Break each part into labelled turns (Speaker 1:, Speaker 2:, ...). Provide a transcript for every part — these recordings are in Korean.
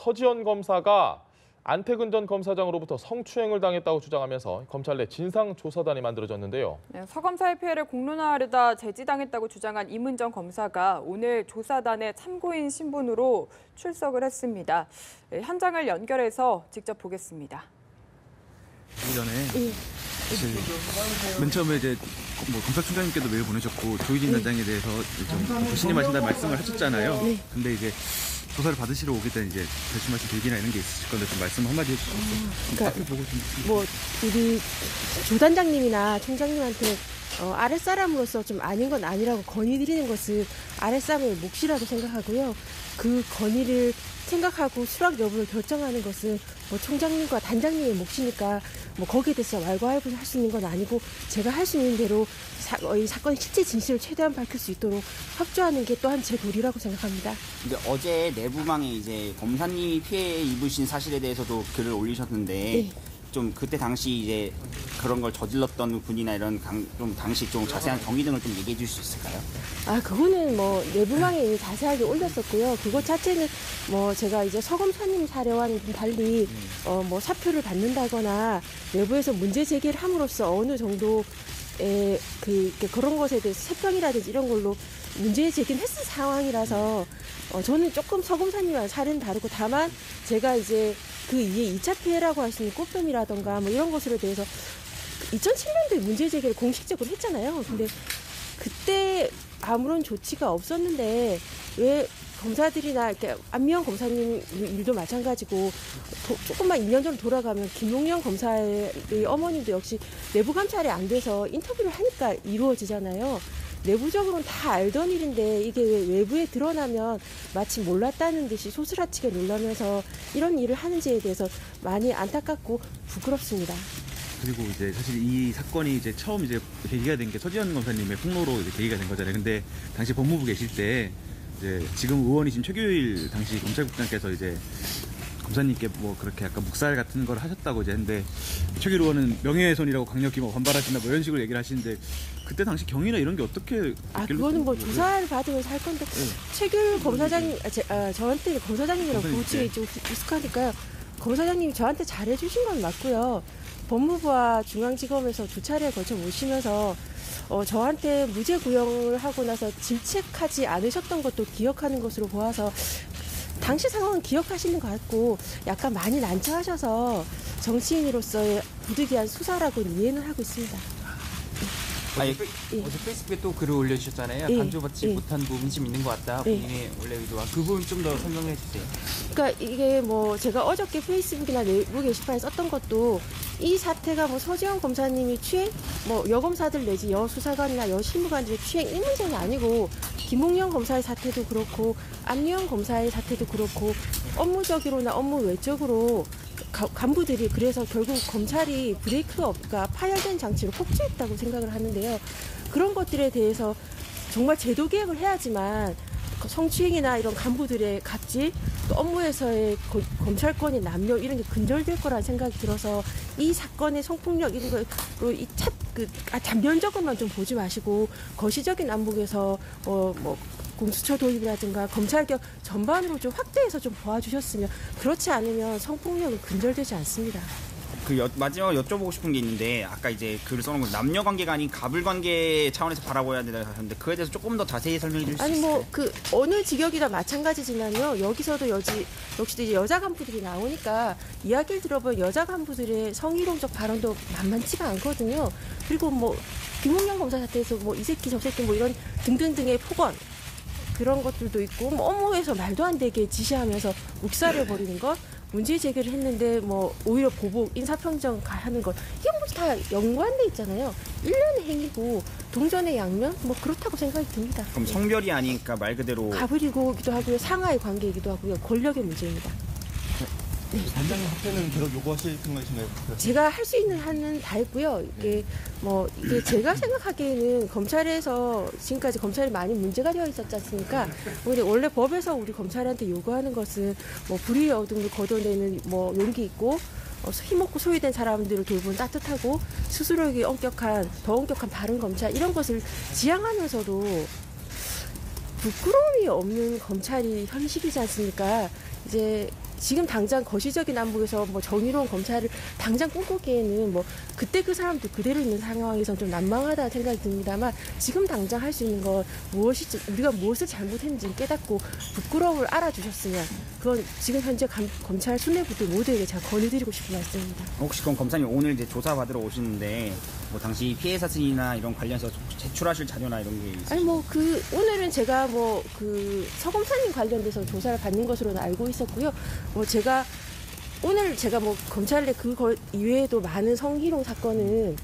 Speaker 1: 서지현 검사가 안태근 전 검사장으로부터 성추행을 당했다고 주장하면서 검찰 내 진상조사단이 만들어졌는데요.
Speaker 2: 네, 서 검사의 피해를 공론화하려다 제지당했다고 주장한 이문정 검사가 오늘 조사단의 참고인 신분으로 출석을 했습니다. 네, 현장을 연결해서 직접 보겠습니다.
Speaker 3: 전에 사실 맨 처음에 이제 검찰총장님께도 메일 보내셨고 조희진 단장에 대해서 좀 조심히 하신다는 말씀을 하셨잖아요. 근데 이제 조사를 받으시러 오기 때문에 이제 결심하신 계기나 이런 게 있으실 건데 좀 말씀 한마디 해주시죠.
Speaker 4: 그러니까 뭐 우리 조 단장님이나 총장님한테 아랫사람으로서 좀 아닌 건 아니라고 건의드리는 것은 아랫사람의 몫이라고 생각하고요. 그 건의를 생각하고 수락 여부를 결정하는 것은 뭐 총장님과 단장님의 몫이니까 뭐 거기에 대해서 왈가왈부를 할 수 있는 건 아니고 제가 할 수 있는 대로 이 사건의 실제 진실을 최대한 밝힐 수 있도록 협조하는 게 또한 제 도리라고 생각합니다.
Speaker 5: 근데 어제 내부망에 이제 검사님이 피해 입으신 사실에 대해서도 글을 올리셨는데
Speaker 4: 네.
Speaker 5: 좀 그때 당시 이제 그런 걸 저질렀던 분이나 이런 좀 당시 좀 자세한 경위 등을 좀 얘기해 줄 수 있을까요?
Speaker 4: 그거는 뭐 내부망에 자세하게 올렸었고요. 그것 자체는 뭐 제가 이제 서 검사님 사례와는 좀 달리 뭐 사표를 받는다거나 내부에서 문제 제기를 함으로써 어느 정도의 그런 것에 대해서 세평이라든지 이런 걸로 문제 제기는 했을 상황이라서 저는 조금 서 검사님과 사례는 다르고 다만 제가 이제 그 이에 2차 피해라고 할 수 있는 꽃뱀이라던가 뭐 이런 것으로 대해서 2007년도에 문제 제기를 공식적으로 했잖아요. 근데 그때 아무런 조치가 없었는데 왜 검사들이나 이렇게 안미영 검사님 일도 마찬가지고 조금만 2년 전으로 돌아가면 김용영 검사의 어머님도 역시 내부 감찰이 안 돼서 인터뷰를 하니까 이루어지잖아요. 내부적으로는 다 알던 일인데 이게 왜 외부에 드러나면 마치 몰랐다는 듯이 소스라치게 놀라면서 이런 일을 하는지에 대해서 많이 안타깝고 부끄럽습니다.
Speaker 3: 그리고 이제 사실 이 사건이 이제 처음 이제 계기가 된 게 서지현 검사님의 폭로로 이제 계기가 된 거잖아요. 근데 당시 법무부 계실 때 이제 지금 의원이신 최규일 당시 검찰국장께서 이제 검사님께 뭐 그렇게 약간 묵살 같은 걸 하셨다고 이제 했는데 최규일 의원은 명예훼손이라고 강력히 뭐 반발하신다 뭐 이런 식으로 얘기를 하시는데 그때 당시 경위나 이런 게 어떻게
Speaker 4: 그거는 뭐 조사를 받으면서 할 건데 최규일 검사장님 저한테 검사장님이라고 부르치기 좀 익숙하니까요. 검사장님이 저한테 잘해주신 건 맞고요. 법무부와 중앙지검에서 두 차례에 걸쳐 모시면서 저한테 무죄 구형을 하고 나서 질책하지 않으셨던 것도 기억하는 것으로 보아서 당시 상황은 기억하시는 것 같고 약간 많이 난처하셔서 정치인으로서의 부득이한 수사라고는 이해는 하고 있습니다.
Speaker 6: 어제 페이스북에 또 글을 올려주셨잖아요. 간주받지 못한 부분이 좀 있는 것 같다. 본인의 원래 의도와 그 부분 좀 더 설명해 주세요.
Speaker 4: 그러니까 이게 뭐 제가 어저께 페이스북이나 내부 게시판에 썼던 것도 이 사태가 뭐 서지현 검사님이 추행, 뭐 여검사들 내지 여수사관이나 여실무관들의 추행 이 문제는 아니고 김웅영 검사의 사태도 그렇고 안미영 검사의 사태도 그렇고 업무적으로나 업무 외적으로 간부들이 그래서 결국 검찰이 브레이크가 없으니까 파열된 장치로 폭주했다고 생각을 하는데요. 그런 것들에 대해서 정말 제도 개혁을 해야지만 성추행이나 이런 간부들의 갑질, 또 업무에서의 검찰권의 남용 이런 게 근절될 거라는 생각이 들어서 이 사건의 성폭력 이런 거로 단면적으로만 좀 보지 마시고 거시적인 안목에서 뭐 공수처 도입이라든가 검찰개혁 전반으로 좀 확대해서 좀 도와주셨으면 그렇지 않으면 성폭력은 근절되지 않습니다.
Speaker 5: 마지막으로 여쭤보고 싶은 게 있는데 아까 이제 글을 써놓은 거 남녀 관계가 아닌 가불 관계 차원에서 바라봐야 된다고 하셨는데 그에 대해서 조금 더 자세히 설명해 주실 수 있을까요?
Speaker 4: 그 어느 직역이나 마찬가지지만요. 여기서도 역시도 이제 여자 간부들이 나오니까 이야기를 들어보면 여자 간부들의 성희롱적 발언도 만만치가 않거든요. 그리고 뭐 김웅영 검사 사태에서 뭐 이 새끼 저 새끼 뭐 이런 등등등의 폭언 그런 것들도 있고 뭐 업무에서 말도 안 되게 지시하면서 묵살해 버리는 것. 문제 제기를 했는데 뭐 오히려 보복, 인사평정 하는 것 이게 뭐 다 연관돼 있잖아요. 일련의 행위고 동전의 양면 뭐 그렇다고 생각이 듭니다.
Speaker 5: 그럼 성별이 아니니까 말 그대로
Speaker 4: 가불이기도 하고요. 상하의 관계이기도 하고요. 권력의 문제입니다.
Speaker 7: 단장님 합의는 계속 요구하실 생각이신가요?
Speaker 4: 제가 할 수 있는 한은 다 했고요. 이게 제가 생각하기에는 검찰에서 지금까지 검찰이 많이 문제가 되어 있었지 않습니까? 근데 원래 법에서 우리 검찰한테 요구하는 것은 뭐 불의의 어둠을 걷어내는 뭐 용기 있고 힘없고 소외된 사람들을 돌보는 따뜻하고 스스로에게 더 엄격한 바른 검찰 이런 것을 지향하면서도 부끄러움이 없는 검찰이 현실이지 않습니까? 이제 지금 당장 거시적인 안목에서 뭐 정의로운 검찰을 당장 꿈꾸기에는 뭐 그때 그 사람도 그대로 있는 상황에서는 좀 난망하다는 생각이 듭니다만 지금 당장 할 수 있는 건 무엇이지 우리가 무엇을 잘못했는지 깨닫고 부끄러움을 알아주셨으면 그건 지금 현재 검찰 수뇌부들 모두에게 제가 권유드리고 싶은 말씀입니다.
Speaker 5: 혹시 그럼 검사님 오늘 이제 조사받으러 오시는데 뭐 당시 피해 사진이나 이런 관련해서 제출하실 자료나 이런 게 있으세요?
Speaker 4: 아니 뭐 그 오늘은 제가 뭐 그 서검사님 관련돼서 조사를 받는 것으로는 알고 있었고요. 뭐 제가 오늘 제가 뭐 검찰 내 그거 이외에도 많은 성희롱 사건은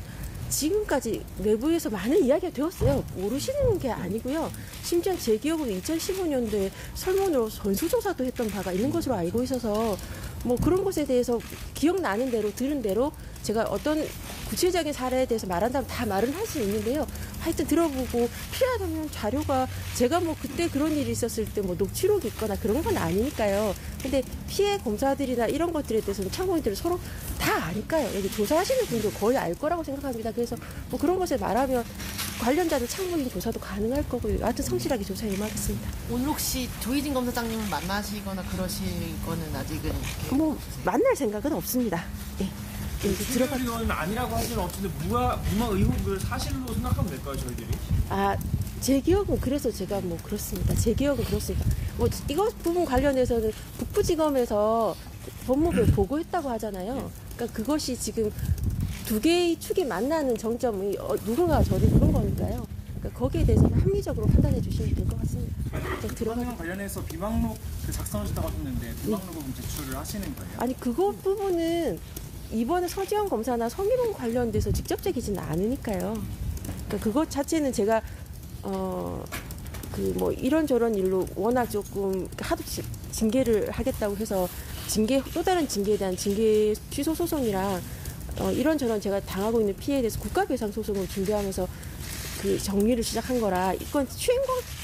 Speaker 4: 지금까지 내부에서 많은 이야기가 되었어요. 모르시는 게 아니고요. 심지어 제 기억으로 2015년도에 설문으로 전수조사도 했던 바가 있는 것으로 알고 있어서 뭐 그런 것에 대해서 기억나는 대로 들은 대로 제가 어떤 구체적인 사례에 대해서 말한다면 다 말은 할 수 있는데요. 하여튼 들어보고 필요하다면 자료가 제가 뭐 그때 그런 일이 있었을 때 뭐 녹취록이 있거나 그런 건 아니니까요. 근데 피해 검사들이나 이런 것들에 대해서는 참고인들은 서로 다 아니까요. 여기 조사하시는 분도 거의 알 거라고 생각합니다. 그래서 뭐 그런 것을 말하면 관련자들 참고인 조사도 가능할 거고요. 하여튼 성실하게 조사에 임하겠습니다.
Speaker 8: 오늘 혹시 조희진 검사장님을 만나시거나 그러실 거는 아직은 이렇게
Speaker 4: 뭐 만날 생각은 없습니다. 예. 들어가.
Speaker 7: 이건 아니라고 하지는 없는데 무마 의혹을 사실로 생각하면 될까요, 저희들이?
Speaker 4: 아, 제 기억은 그래서 제가 뭐 그렇습니다. 제 기억은 그렇습니다. 뭐 이것 부분 관련해서는 북부지검에서 법무부에 보고했다고 하잖아요. 그러니까 그것이 지금 두 개의 축이 만나는 정점이 누군가가 저를 부른 거니까요. 그러니까 거기에 대해서는 합리적으로 판단해 주시면 될 것 같습니다.
Speaker 7: 비방록 관련해서 비방록 작성하셨다고 하셨는데 비방록을 제출을 하시는 거예요?
Speaker 4: 아니 그거 부분은 이번에 서지현 검사나 성희롱 관련돼서 직접적이지는 않으니까요. 그러니까 그것 자체는 제가 그 뭐 이런저런 일로 워낙 조금 하도 징계를 하겠다고 해서 또 다른 징계에 대한 징계 취소 소송이랑 이런저런 제가 당하고 있는 피해에 대해서 국가배상 소송을 준비하면서 그 정리를 시작한 거라 이건 추행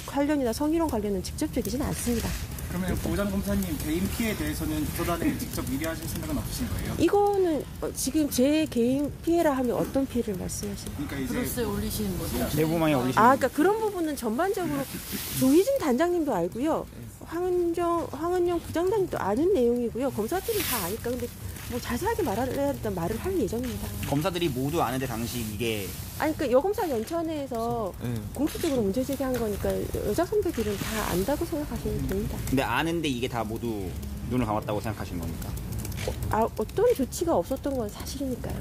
Speaker 4: 관련이나 성희롱 관련은 직접적이지는 않습니다.
Speaker 7: 그러면 보장 검사님 개인 피해에 대해서는 조사단에 직접 의뢰하실 생각은 없으신 거예요?
Speaker 4: 이거는 지금 제 개인 피해라 하면 어떤 피해를 말씀하시는 거예요?
Speaker 7: 그러니까
Speaker 8: 브로스에 올리신 뭐
Speaker 5: 내부망에 올리신
Speaker 4: 그러니까 그런 부분은 전반적으로 조희진 단장님도 알고요. 황은영 부장단님도 아는 내용이고요. 검사들이 다 아니까 근데 뭐 자세하게 말해야 된다면 말을 할 예정입니다.
Speaker 5: 검사들이 모두 아는데 당시 이게
Speaker 4: 그러니까 여검사 연천에서 공식적으로 문제 제기한 거니까 여자 선배들은 다 안다고 생각하시면 됩니다.
Speaker 5: 근데 아는데 이게 다 모두 눈을 감았다고 생각하시는 겁니까?
Speaker 4: 어떤 조치가 없었던 건 사실이니까요.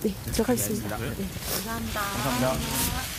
Speaker 4: 네, 들어가겠습니다.
Speaker 5: 네,
Speaker 4: 네.
Speaker 8: 감사합니다.
Speaker 5: 감사합니다.